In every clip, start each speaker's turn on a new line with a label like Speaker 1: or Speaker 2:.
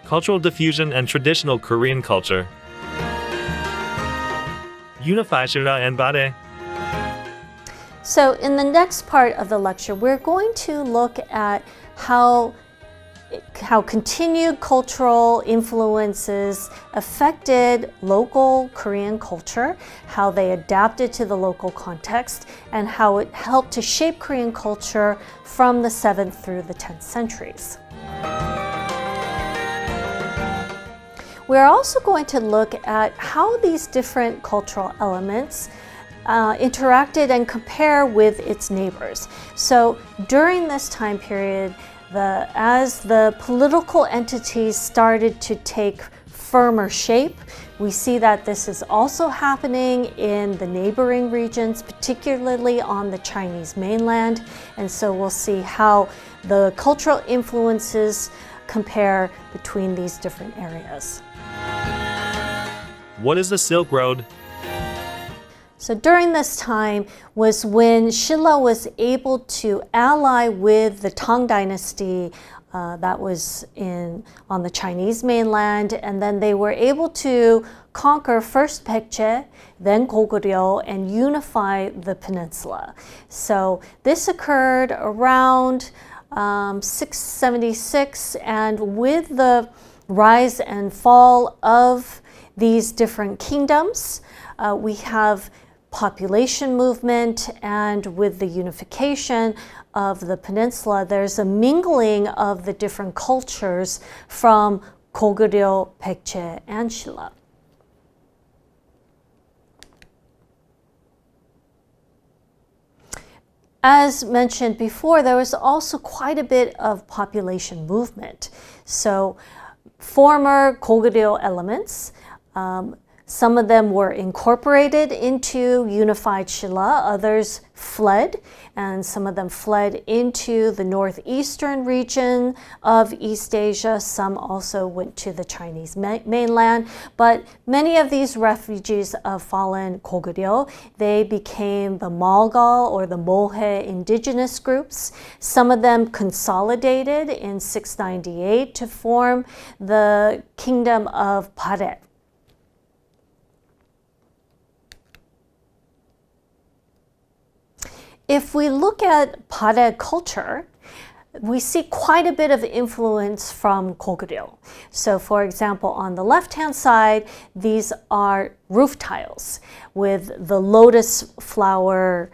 Speaker 1: Cultural diffusion and traditional Korean culture. Unify Shilla and Bade.
Speaker 2: So in the next part of the lecture, we're going to look at how continued cultural influences affected local Korean culture, how they adapted to the local context, and how it helped to shape Korean culture from the 7th through the 10th centuries. We're also going to look at how these different cultural elements interacted and compare with its neighbors. So during this time period, as the political entities started to take firmer shape, we see that this is also happening in the neighboring regions, particularly on the Chinese mainland. And so we'll see how the cultural influences compare between these different areas.
Speaker 1: What is the Silk Road?
Speaker 2: So during this time was when Shilla was able to ally with the Tang Dynasty that was on the Chinese mainland, and then they were able to conquer first Baekje, then Goguryeo, and unify the peninsula. So this occurred around 676, and with the rise and fall of these different kingdoms, we have population movement, and with the unification of the peninsula, there's a mingling of the different cultures from Goguryeo, Baekje, and Shilla. As mentioned before, there was also quite a bit of population movement. So former Goguryeo elements, some of them were incorporated into unified Shilla, others fled, and some of them fled into the northeastern region of East Asia. Some also went to the Chinese mainland. But many of these refugees of fallen Goguryeo, they became the Malgal or the Mohe indigenous groups. Some of them consolidated in 698 to form the kingdom of Pare. If we look at Pare culture, we see quite a bit of influence from Goguryeo. So for example, on the left-hand side, these are roof tiles with the lotus flower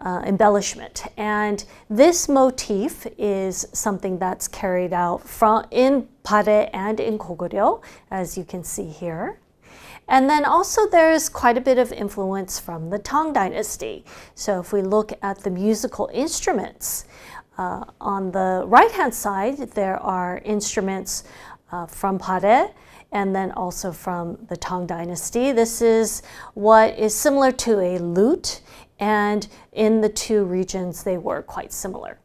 Speaker 2: embellishment. And this motif is something that's carried out in Pare and in Goguryeo, as you can see here. And then also there's quite a bit of influence from the Tang Dynasty. So if we look at the musical instruments, on the right-hand side, there are instruments from Pare and then also from the Tang Dynasty. This is what is similar to a lute, and in the two regions they were quite similar.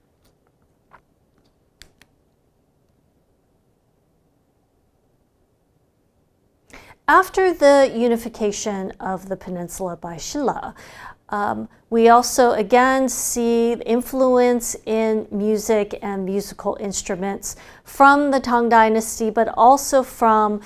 Speaker 2: After the unification of the peninsula by Shilla, we also again see influence in music and musical instruments from the Tang Dynasty, but also from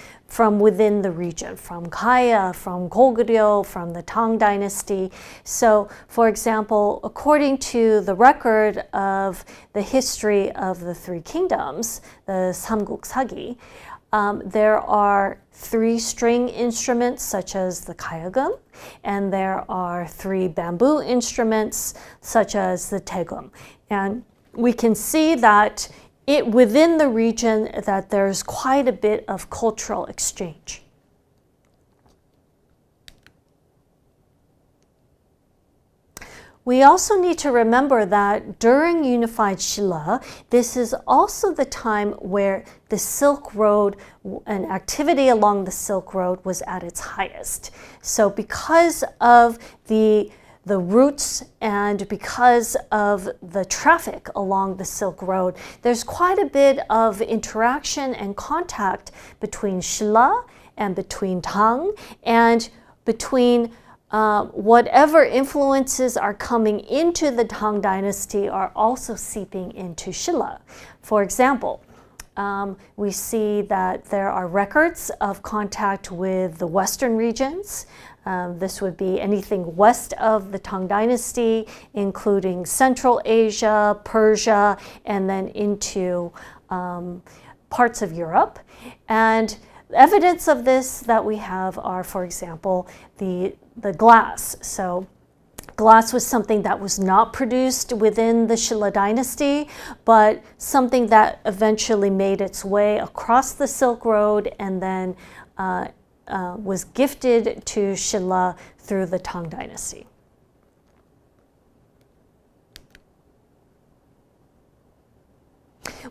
Speaker 2: within the region, from Gaya, from Goguryeo, from the Tang Dynasty. So, for example, according to the record of the history of the three kingdoms, the Samguk Sagi, there are 3 string instruments such as the kayagum, and there are 3 bamboo instruments such as the taegum. And we can see that within the region that there's quite a bit of cultural exchange. We also need to remember that during unified Shilla, this is also the time where the Silk Road and activity along the Silk Road was at its highest. So because of the routes and because of the traffic along the Silk Road, there's quite a bit of interaction and contact between Shilla and between Tang and between whatever influences are coming into the Tang Dynasty are also seeping into Shilla. For example, We see that there are records of contact with the western regions. This would be anything west of the Tang Dynasty, including Central Asia, Persia, and then into parts of Europe. And evidence of this that we have are, for example, the glass. So glass was something that was not produced within the Shilla dynasty, but something that eventually made its way across the Silk Road and then was gifted to Shilla through the Tang dynasty.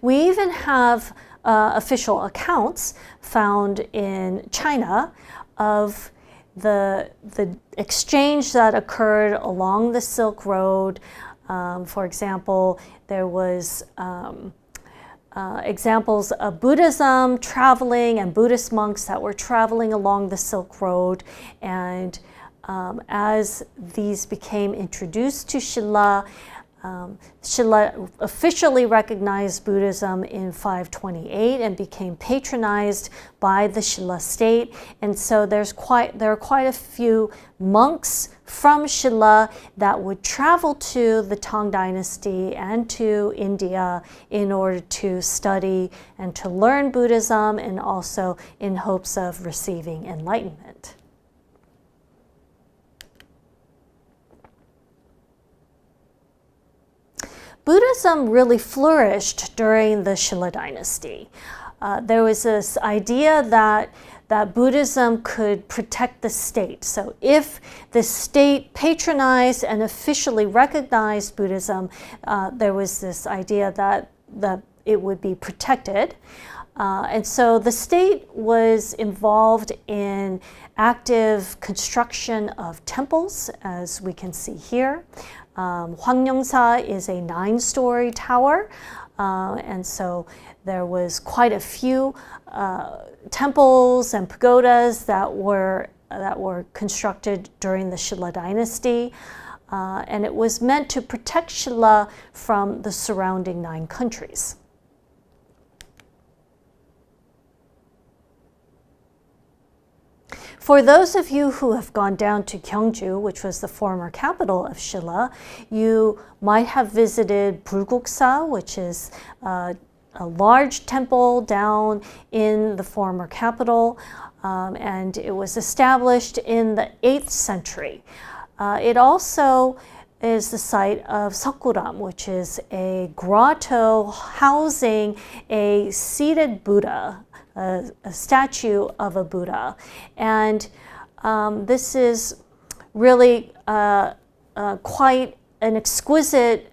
Speaker 2: We even have official accounts found in China of the exchange that occurred along the Silk Road. For example, there was examples of Buddhism traveling and Buddhist monks that were traveling along the Silk Road. And as these became introduced to Shilla, Shilla officially recognized Buddhism in 528 and became patronized by the Shilla state. And so there are quite a few monks from Shilla that would travel to the Tang dynasty and to India in order to study and to learn Buddhism, and also in hopes of receiving enlightenment. Buddhism really flourished during the Shilla dynasty. There was this idea that Buddhism could protect the state. So if the state patronized and officially recognized Buddhism, there was this idea that it would be protected. And so the state was involved in active construction of temples, as we can see here. Hwangryongsa is a 9-story tower, and so there was quite a few temples and pagodas that were constructed during the Shilla dynasty, and it was meant to protect Shilla from the surrounding 9 countries. For those of you who have gone down to Gyeongju, which was the former capital of Shilla, you might have visited Bulguksa, which is a large temple down in the former capital, and it was established in the 8th century. It also is the site of Seokguram, which is a grotto housing a seated Buddha, a statue of a Buddha. And this is really quite an exquisite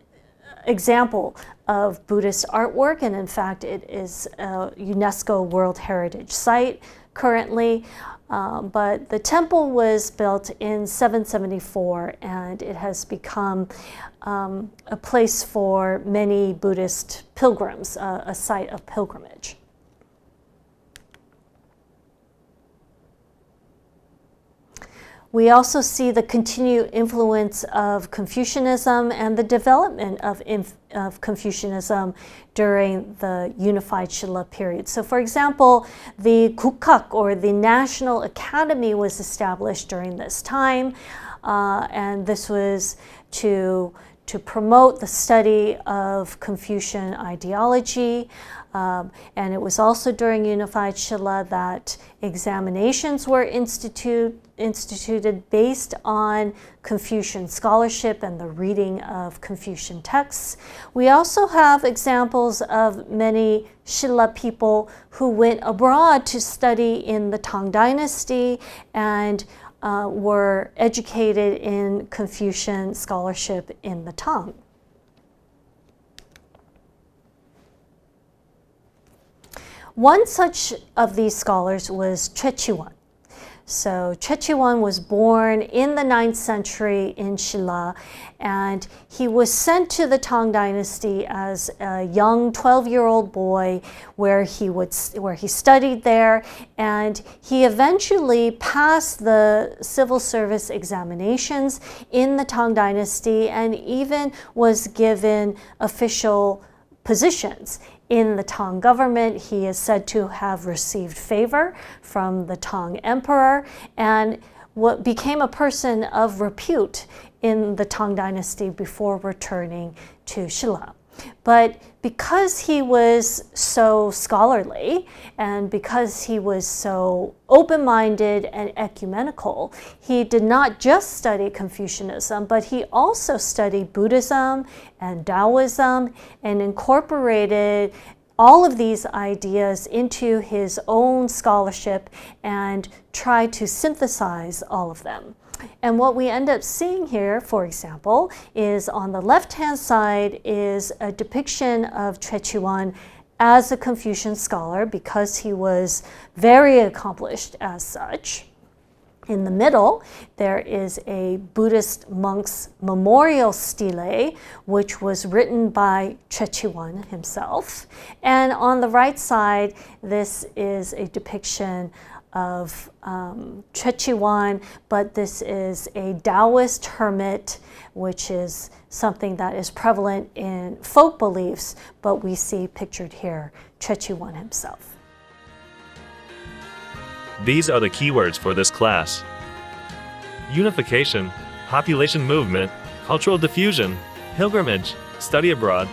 Speaker 2: example of Buddhist artwork, and in fact it is a UNESCO World Heritage Site currently. But the temple was built in 774, and it has become a place for many Buddhist pilgrims, a site of pilgrimage. We also see the continued influence of Confucianism and the development of Confucianism during the unified Shilla period. So for example, the Gukak, or the National Academy, was established during this time, and this was to promote the study of Confucian ideology. And it was also during unified Shilla that examinations were instituted based on Confucian scholarship and the reading of Confucian texts. We also have examples of many Shilla people who went abroad to study in the Tang dynasty and were educated in Confucian scholarship in the Tang. One such of these scholars was Choi Chi-won. So Choi Chi-won was born in the 9th century in Shilla, and he was sent to the Tang dynasty as a young 12-year-old boy where he studied there, and he eventually passed the civil service examinations in the Tang dynasty and even was given official positions in the Tang government. He is said to have received favor from the Tang emperor and what became a person of repute in the Tang dynasty before returning to Shilla. But because he was so scholarly and because he was so open-minded and ecumenical, he did not just study Confucianism, but he also studied Buddhism and Taoism and incorporated all of these ideas into his own scholarship and tried to synthesize all of them. And what we end up seeing here, for example, is on the left-hand side is a depiction of Choi Chi-wan as a Confucian scholar because he was very accomplished as such. In the middle, there is a Buddhist monk's memorial stele, which was written by Choi Chi-wan himself. And on the right side, this is a depiction of Choi Chi-wan, but this is a Taoist hermit, which is something that is prevalent in folk beliefs, but we see pictured here Choi Chi-wan himself.
Speaker 1: These are the keywords for this class: unification, population movement, cultural diffusion, pilgrimage, study abroad,